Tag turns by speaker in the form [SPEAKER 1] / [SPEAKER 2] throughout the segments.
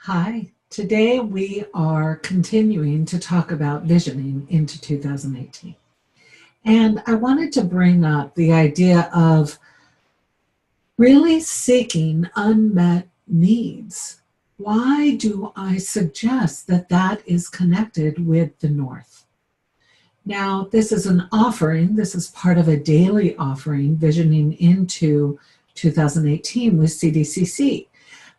[SPEAKER 1] Hi, today we are continuing to talk about visioning into 2018. And I wanted to bring up the idea of really seeking unmet needs. Why do I suggest that that is connected with the North? Now, this is an offering, this is part of a daily offering, visioning into 2018 with CDCC.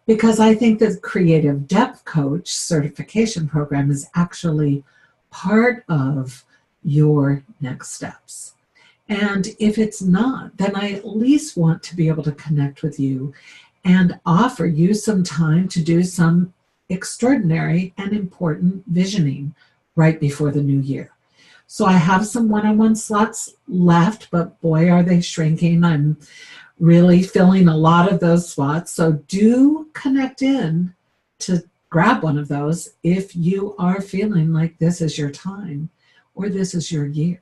[SPEAKER 1] Because I think the Creative Depth Coach certification program is actually part of your next steps. And if it's not, then I at least want to be able to connect with you and offer you some time to do some extraordinary and important visioning right before the new year. So I have some one-on-one slots left, but boy, are they shrinking. I'm really filling a lot of those spots. So do connect in to grab one of those if you are feeling like this is your time or this is your year.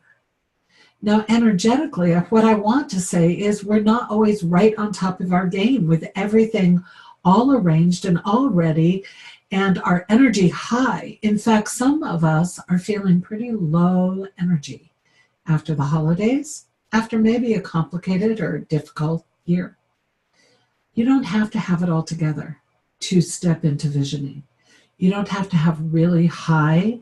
[SPEAKER 1] Now, energetically, what I want to say is we're not always right on top of our game with everything all arranged and all ready and our energy high. In fact, some of us are feeling pretty low energy after the holidays, after maybe a complicated or difficult year. You don't have to have it all together to step into visioning. You don't have to have really high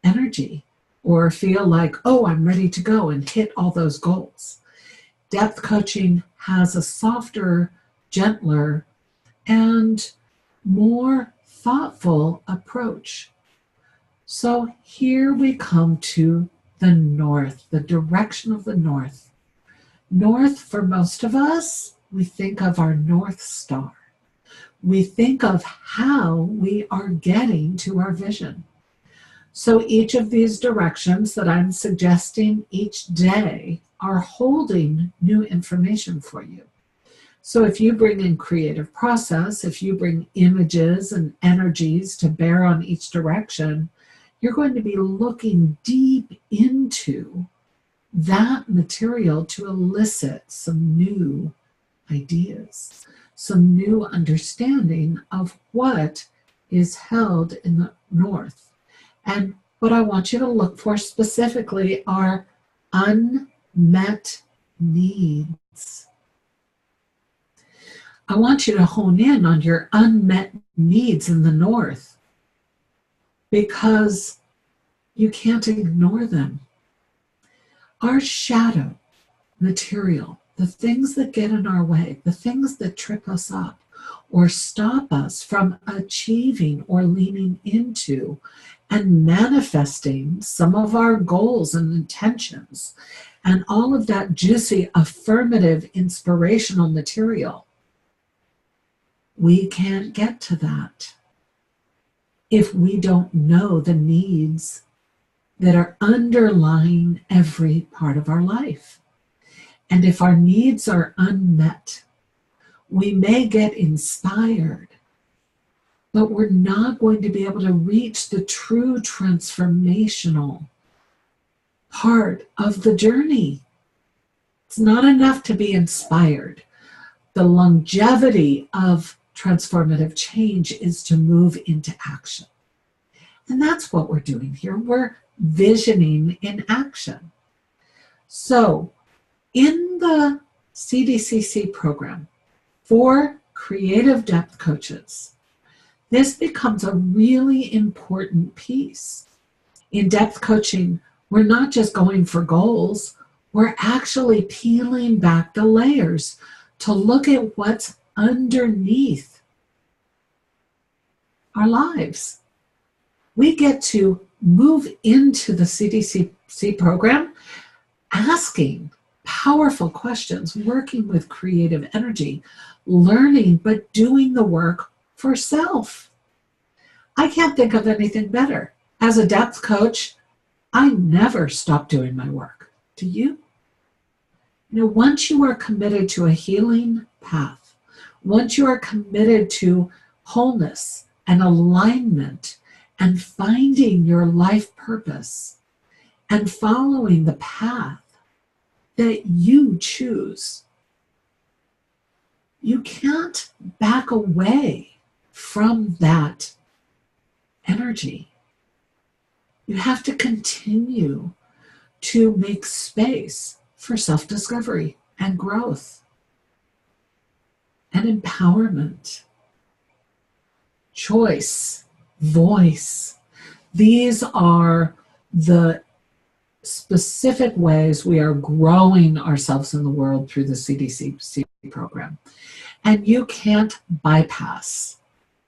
[SPEAKER 1] energy or feel like, oh, I'm ready to go and hit all those goals. Depth coaching has a softer, gentler, and more thoughtful approach. So here we come to the North, the direction of the North. North, for most of us, we think of our North Star. We think of how we are getting to our vision. So each of these directions that I'm suggesting each day are holding new information for you. So if you bring in creative process, if you bring images and energies to bear on each direction, you're going to be looking deep into that material to elicit some new ideas, some new understanding of what is held in the North. And what I want you to look for specifically are unmet needs. I want you to hone in on your unmet needs in the North because you can't ignore them. Our shadow material, the things that get in our way, the things that trip us up or stop us from achieving or leaning into and manifesting some of our goals and intentions and all of that juicy, affirmative, inspirational material. We can't get to that if we don't know the needs that are underlying every part of our life. And if our needs are unmet, we may get inspired, but we're not going to be able to reach the true transformational part of the journey. It's not enough to be inspired. The longevity of transformative change is to move into action. And that's what we're doing here. We're visioning in action. So in the CDCC program for creative depth coaches, this becomes a really important piece. In depth coaching, we're not just going for goals, we're actually peeling back the layers to look at what's underneath our lives. We get to move into the CDCC program asking powerful questions, working with creative energy, learning, but doing the work for self. I can't think of anything better. As a depth coach, I never stop doing my work. Do you? Once you are committed to a healing path, once you are committed to wholeness and alignment and finding your life purpose and following the path that you choose, you can't back away from that energy. You have to continue to make space for self-discovery and growth and empowerment, choice, voice. These are the specific ways we are growing ourselves in the world through the CDC program. And you can't bypass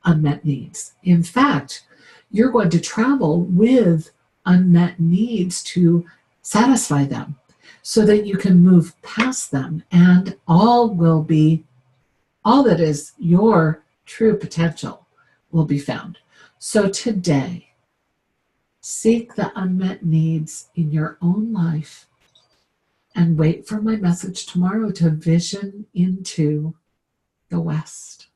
[SPEAKER 1] unmet needs. In fact, you're going to travel with unmet needs to satisfy them so that you can move past them, and all that is your true potential will be found. So today, seek the unmet needs in your own life and wait for my message tomorrow to vision into the West.